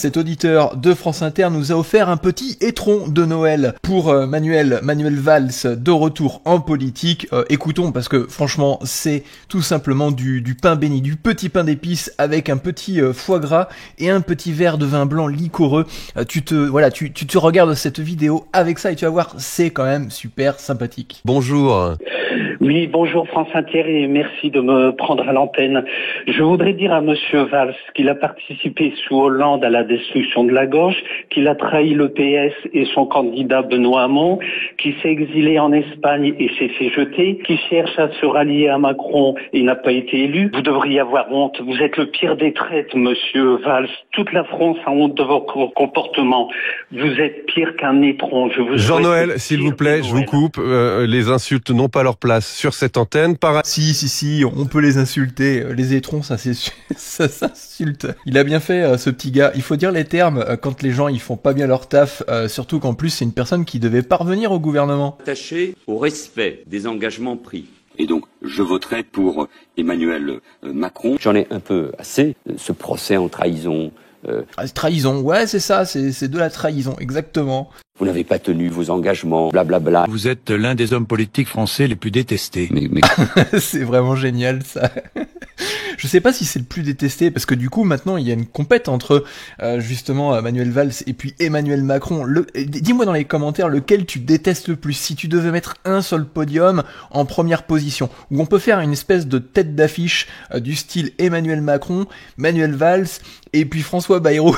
Cet auditeur de France Inter nous a offert un petit étron de Noël pour Manuel Valls de retour en politique. Écoutons, parce que franchement c'est tout simplement du pain béni, du petit pain d'épices avec un petit foie gras et un petit verre de vin blanc liquoreux. Tu te regardes cette vidéo avec ça et tu vas voir, c'est quand même super sympathique. Bonjour. Oui, bonjour France Inter et merci de me prendre à l'antenne. Je voudrais dire à Monsieur Valls qu'il a participé sous Hollande à la destruction de la gauche, qu'il a trahi le PS et son candidat Benoît Hamon, qu'il s'est exilé en Espagne et s'est fait jeter, qu'il cherche à se rallier à Macron et n'a pas été élu. Vous devriez avoir honte. Vous êtes le pire des traites, Monsieur Valls. Toute la France a honte de vos comportements. Vous êtes pire qu'un étron. Jean-Noël, s'il vous plaît, je vous coupe. Les insultes n'ont pas leur place sur cette antenne. Si, on peut les insulter. Les étrons, ça s'insulte. Il a bien fait, ce petit gars. Il faut dire les termes quand les gens ils font pas bien leur taf, surtout qu'en plus c'est une personne qui devait parvenir au gouvernement. Attaché au respect des engagements pris. Et donc, je voterai pour Emmanuel Macron. J'en ai un peu assez, ce procès en trahison. Trahison, ouais, c'est ça, c'est de la trahison, exactement. Vous n'avez pas tenu vos engagements, blablabla. Vous êtes l'un des hommes politiques français les plus détestés. Mais... C'est vraiment génial, ça. Je sais pas si c'est le plus détesté, parce que du coup, maintenant, il y a une compète entre, justement, Manuel Valls et puis Emmanuel Macron. Dis-moi dans les commentaires lequel tu détestes le plus, si tu devais mettre un seul podium en première position, où on peut faire une espèce de tête d'affiche du style Emmanuel Macron, Manuel Valls, et puis François Bayrou.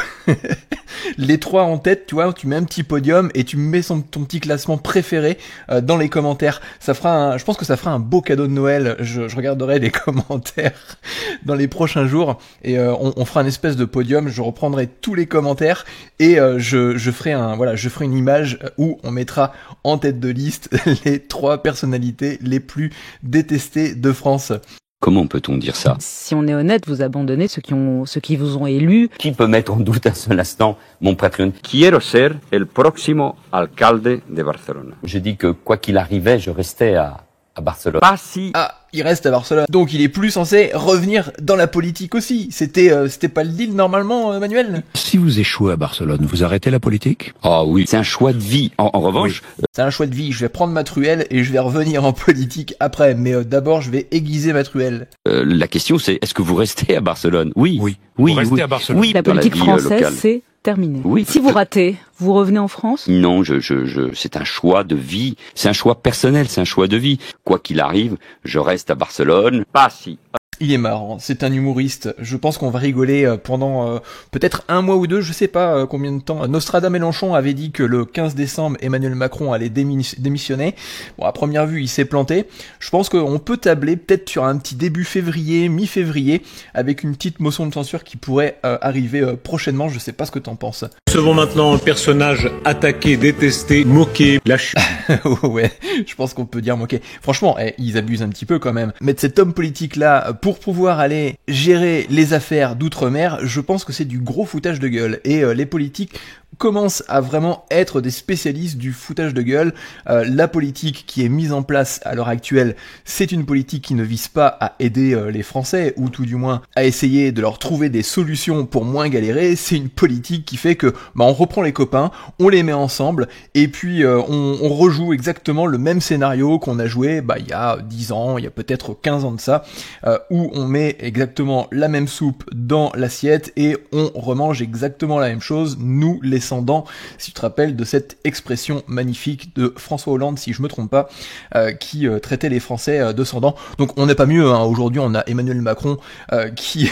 Les trois en tête, tu vois, tu mets un petit podium et tu mets ton petit classement préféré dans les commentaires. Je pense que ça fera un beau cadeau de Noël. Je regarderai les commentaires dans les prochains jours et on fera une espèce de podium. Je reprendrai tous les commentaires et je ferai une image où on mettra en tête de liste les trois personnalités les plus détestées de France. Comment peut-on dire ça? Si on est honnête, vous abandonnez ceux qui vous ont élu. Qui peut mettre en doute un seul instant mon patrimoine? Quiero ser el próximo alcalde de Barcelone. Je dis que quoi qu'il arrivait, je restais à Barcelone. Pas si. Ah, il reste à Barcelone. Donc il est plus censé revenir dans la politique aussi. C'était pas le deal normalement, Manuel? Si vous échouez à Barcelone, vous arrêtez la politique? Ah oui, c'est un choix de vie. En revanche... Oui. C'est un choix de vie. Je vais prendre ma truelle et je vais revenir en politique après. Mais d'abord, je vais aiguiser ma truelle. La question c'est, est-ce que vous restez à Barcelone? Oui. Vous restez à Barcelone. Oui, la politique française, c'est terminé. Oui. Si vous ratez, vous revenez en France? Non, c'est un choix de vie. C'est un choix personnel, c'est un choix de vie. Quoi qu'il arrive, je reste à Barcelone. Pas si. Il est marrant, c'est un humoriste. Je pense qu'on va rigoler pendant peut-être un mois ou deux, je sais pas combien de temps. Nostradamus Mélenchon avait dit que le 15 décembre, Emmanuel Macron allait démissionner. Bon, à première vue, il s'est planté. Je pense qu'on peut tabler peut-être sur un petit début février, mi-février, avec une petite motion de censure qui pourrait arriver prochainement. Je sais pas ce que t'en penses. Nous recevons maintenant un personnage attaqué, détesté, moqué, lâché. Ouais, je pense qu'on peut dire moqué. Franchement, ils abusent un petit peu quand même. Mettre cet homme politique-là pour pouvoir aller gérer les affaires d'outre-mer, je pense que c'est du gros foutage de gueule. Et les politiques commencent à vraiment être des spécialistes du foutage de gueule. La politique qui est mise en place à l'heure actuelle, c'est une politique qui ne vise pas à aider les Français, ou tout du moins à essayer de leur trouver des solutions pour moins galérer. C'est une politique qui fait que on reprend les copains, on les met ensemble, et puis on rejoue exactement le même scénario qu'on a joué il y a 10 ans, il y a peut-être 15 ans de ça, où on met exactement la même soupe dans l'assiette et on remange exactement la même chose, nous les descendants, si tu te rappelles de cette expression magnifique de François Hollande, si je me trompe pas, qui traitait les Français de sans-dents. Donc on n'est pas mieux, hein. Aujourd'hui on a Emmanuel Macron qui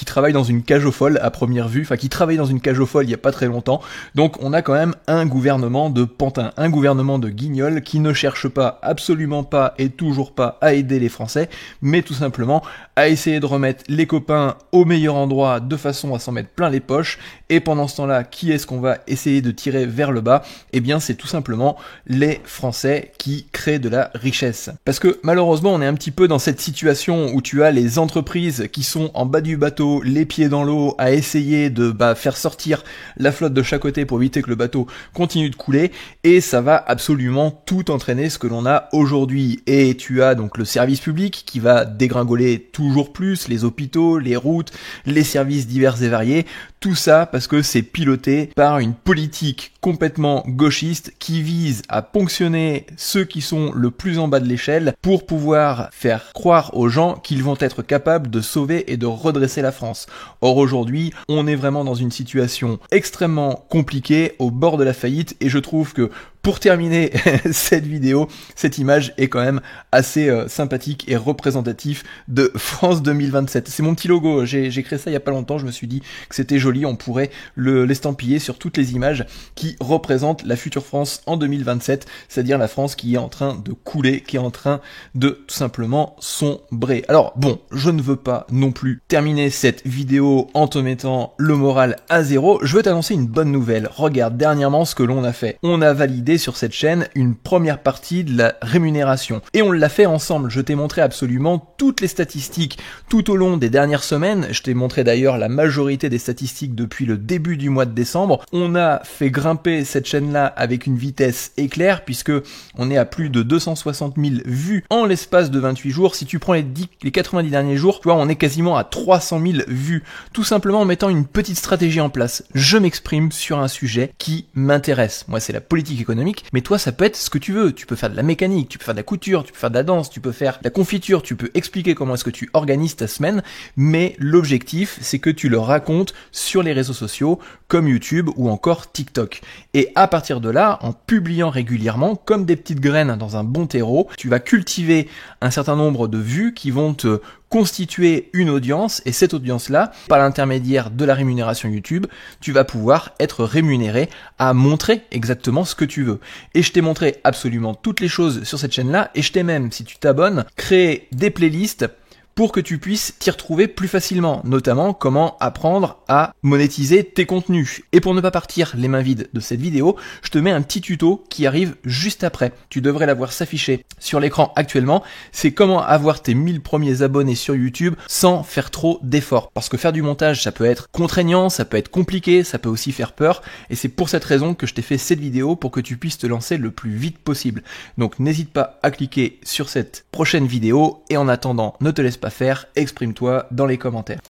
travaille dans une cage aux folles à première vue, enfin qui travaille dans une cage aux folles il y a pas très longtemps. Donc on a quand même un gouvernement de pantins, un gouvernement de guignols qui ne cherche pas, absolument pas et toujours pas à aider les Français, mais tout simplement à essayer de remettre les copains au meilleur endroit de façon à s'en mettre plein les poches, et pendant ce temps-là, qui est-ce qu'on va essayer de tirer vers le bas? Eh bien, c'est tout simplement les Français qui créent de la richesse. Parce que malheureusement, on est un petit peu dans cette situation où tu as les entreprises qui sont en bas du bateau, les pieds dans l'eau, à essayer de faire sortir la flotte de chaque côté pour éviter que le bateau continue de couler, et ça va absolument tout entraîner ce que l'on a aujourd'hui. Et tu as donc le service public qui va dégringoler toujours plus, les hôpitaux, les routes, les services divers et variés, tout ça parce que c'est piloté par une politique complètement gauchiste qui vise à ponctionner ceux qui sont le plus en bas de l'échelle pour pouvoir faire croire aux gens qu'ils vont être capables de sauver et de redresser la France. Or aujourd'hui, on est vraiment dans une situation extrêmement compliquée, au bord de la faillite, et je trouve que pour terminer cette vidéo, cette image est quand même assez sympathique et représentatif de France 2027. C'est mon petit logo, j'ai créé ça il y a pas longtemps, je me suis dit que c'était joli, on pourrait l'estampiller sur toutes les images qui représentent la future France en 2027, c'est-à-dire la France qui est en train de couler, qui est en train de tout simplement sombrer. Alors bon, je ne veux pas non plus terminer cette vidéo en te mettant le moral à zéro, je veux t'annoncer une bonne nouvelle. Regarde dernièrement ce que l'on a fait. On a validé sur cette chaîne une première partie de la rémunération. Et on l'a fait ensemble. Je t'ai montré absolument toutes les statistiques tout au long des dernières semaines. Je t'ai montré d'ailleurs la majorité des statistiques depuis le début du mois de décembre. On a fait grimper cette chaîne-là avec une vitesse éclair puisque on est à plus de 260 000 vues en l'espace de 28 jours. Si tu prends les 90 derniers jours, tu vois, on est quasiment à 300 000 vues. Tout simplement en mettant une petite stratégie en place. Je m'exprime sur un sujet qui m'intéresse. Moi, c'est la politique économique. Mais toi, ça peut être ce que tu veux. Tu peux faire de la mécanique, tu peux faire de la couture, tu peux faire de la danse, tu peux faire de la confiture, tu peux expliquer comment est-ce que tu organises ta semaine. Mais l'objectif, c'est que tu le racontes sur les réseaux sociaux comme YouTube ou encore TikTok. Et à partir de là, en publiant régulièrement, comme des petites graines dans un bon terreau, tu vas cultiver un certain nombre de vues qui vont te constituer une audience, et cette audience-là, par l'intermédiaire de la rémunération YouTube, tu vas pouvoir être rémunéré à montrer exactement ce que tu veux. Et je t'ai montré absolument toutes les choses sur cette chaîne-là, et je t'ai même, si tu t'abonnes, créé des playlists pour que tu puisses t'y retrouver plus facilement, notamment comment apprendre à monétiser tes contenus. Et pour ne pas partir les mains vides de cette vidéo, je te mets un petit tuto qui arrive juste après. Tu devrais la voir s'afficher sur l'écran actuellement. C'est comment avoir tes 1000 premiers abonnés sur YouTube sans faire trop d'efforts. Parce que faire du montage, ça peut être contraignant, ça peut être compliqué, ça peut aussi faire peur. Et c'est pour cette raison que je t'ai fait cette vidéo pour que tu puisses te lancer le plus vite possible. Donc n'hésite pas à cliquer sur cette prochaine vidéo et en attendant, ne te laisse pas faire, exprime-toi dans les commentaires.